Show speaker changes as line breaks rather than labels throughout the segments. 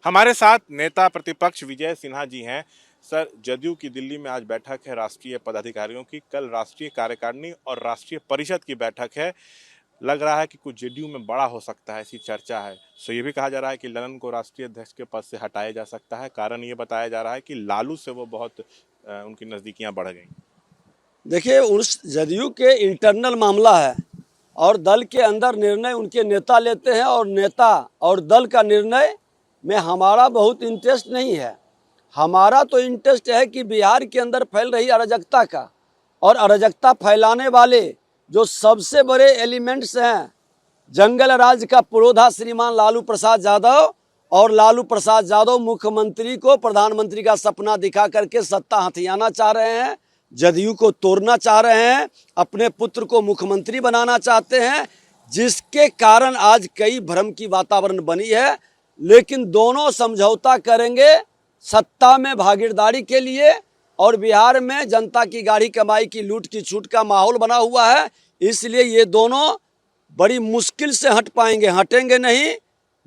हमारे साथ नेता प्रतिपक्ष विजय सिन्हा जी हैं। सर, जदयू की दिल्ली में आज बैठक है राष्ट्रीय पदाधिकारियों की। कल राष्ट्रीय कार्यकारिणी और राष्ट्रीय परिषद की बैठक है। लग रहा है कि कुछ जदयू में बड़ा हो सकता है, ऐसी चर्चा है। सो ये भी कहा जा रहा है कि ललन को राष्ट्रीय अध्यक्ष के पद से हटाया जा सकता है। कारण ये बताया जा रहा है कि लालू से वो बहुत उनकी नज़दीकियां बढ़ गई।
देखिए, उस जदयू के इंटरनल मामला है और दल के अंदर निर्णय उनके नेता लेते हैं और नेता और दल का निर्णय में हमारा बहुत इंटरेस्ट नहीं है। हमारा तो इंटरेस्ट है कि बिहार के अंदर फैल रही अराजकता का, और अराजकता फैलाने वाले जो सबसे बड़े एलिमेंट्स हैं, जंगल राज का पुरोधा श्रीमान लालू प्रसाद यादव, और लालू प्रसाद यादव मुख्यमंत्री को प्रधानमंत्री का सपना दिखा करके सत्ता हथियाना चाह रहे हैं, जदयू को तोड़ना चाह रहे हैं, अपने पुत्र को मुख्यमंत्री बनाना चाहते हैं, जिसके कारण आज कई भ्रम की वातावरण बनी है। लेकिन दोनों समझौता करेंगे सत्ता में भागीदारी के लिए, और बिहार में जनता की गाढ़ी कमाई की लूट की छूट का माहौल बना हुआ है। इसलिए ये दोनों बड़ी मुश्किल से हट पाएंगे, हटेंगे नहीं।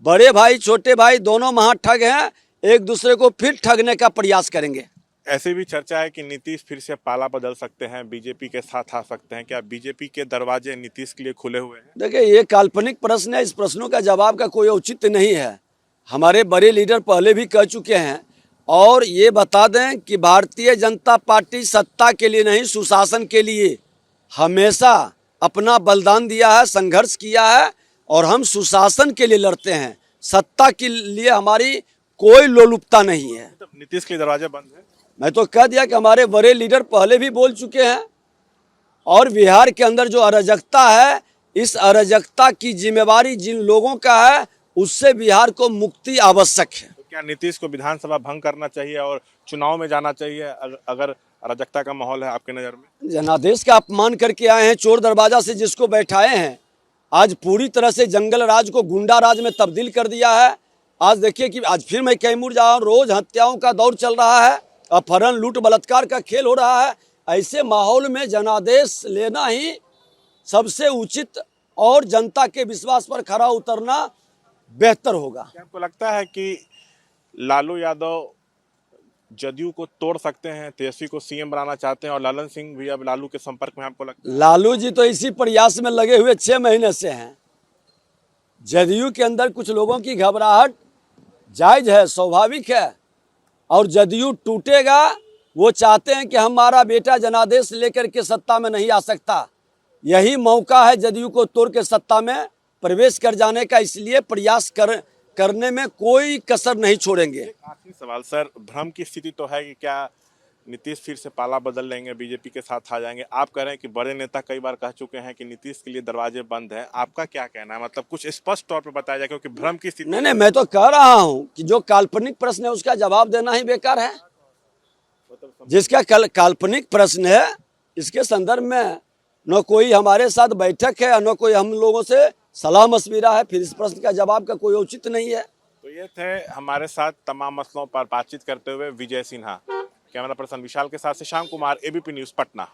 बड़े भाई छोटे भाई दोनों महाठग हैं, एक दूसरे को फिर ठगने का प्रयास करेंगे।
ऐसी भी चर्चा है कि नीतीश फिर से पाला बदल सकते हैं, बीजेपी के साथ आ सकते हैं। क्या बीजेपी के दरवाजे नीतीश के लिए खुले हुए हैं?
देखिए, ये काल्पनिक प्रश्न है, इस प्रश्नों का जवाब का कोई औचित्य नहीं है। हमारे बड़े लीडर पहले भी कह चुके हैं, और ये बता दें कि भारतीय जनता पार्टी सत्ता के लिए नहीं, सुशासन के लिए हमेशा अपना बलिदान दिया है, संघर्ष किया है, और हम सुशासन के लिए लड़ते हैं। सत्ता के लिए हमारी कोई लोलुपता नहीं है।
तो नीतीश के दरवाजे बंद हैं।
मैं तो कह दिया कि हमारे बड़े लीडर पहले भी बोल चुके हैं, और बिहार के अंदर जो अराजकता है, इस अराजकता की जिम्मेवारी जिन लोगों का है, उससे बिहार को मुक्ति आवश्यक है।
तो क्या नीतीश को विधानसभा भंग करना चाहिए और चुनाव में जाना चाहिए अगर अराजकता का माहौल है आपके नज़र में?
जनादेश का अपमान करके आए हैं, चोर दरवाजा से जिसको बैठाए हैं, आज पूरी तरह से जंगल राज को गुंडा राज में तब्दील कर दिया है। आज देखिए कि आज फिर मैं कैमूर जा रहा हूँ, रोज हत्याओं का दौर चल रहा है, अपहरण लूट बलात्कार का खेल हो रहा है। ऐसे माहौल में जनादेश लेना ही सबसे उचित और जनता के विश्वास पर खरा उतरना बेहतर होगा।
क्या आपको लगता है कि लालू यादव जदयू को तोड़ सकते हैं, तेजस्वी को सीएम बनाना चाहते हैं, और ललन सिंह भी अब लालू के संपर्क में, आपको लगता है?
लालू जी तो इसी प्रयास में लगे हुए 6 महीने से हैं। जदयू के अंदर कुछ लोगों की घबराहट जायज है, स्वाभाविक है, और जदयू टूटेगा। वो चाहते हैं कि हमारा बेटा जनादेश लेकर के सत्ता में नहीं आ सकता। यही मौका है जदयू को तोड़ के सत्ता में प्रवेश कर जाने का, इसलिए प्रयास करने में कोई कसर नहीं छोड़ेंगे।
आखिरी सवाल सर, भ्रम की स्थिति तो है कि क्या नीतीश फिर से पाला बदल लेंगे, बीजेपी के साथ आ जाएंगे? आप कह रहे हैं कि बड़े नेता कई बार कह चुके हैं कि नीतीश के लिए दरवाजे बंद हैं। आपका क्या कहना है? मतलब कुछ स्पष्ट तौर पे बताया जाए, क्योंकि भ्रम की स्थिति।
नहीं, मैं तो कह रहा हूँ कि जो काल्पनिक प्रश्न है उसका जवाब देना ही बेकार है। जिसका काल्पनिक प्रश्न है, इसके संदर्भ में न कोई हमारे साथ बैठक है, न कोई हम लोगों से सलाह मशविरा है, फिर इस प्रश्न का जवाब का कोई औचित्य नहीं है।
तो ये थे हमारे साथ तमाम मसलों पर बातचीत करते हुए विजय सिन्हा। कैमरा पर्सन विशाल के साथ से श्याम कुमार, एबीपी न्यूज़, पटना।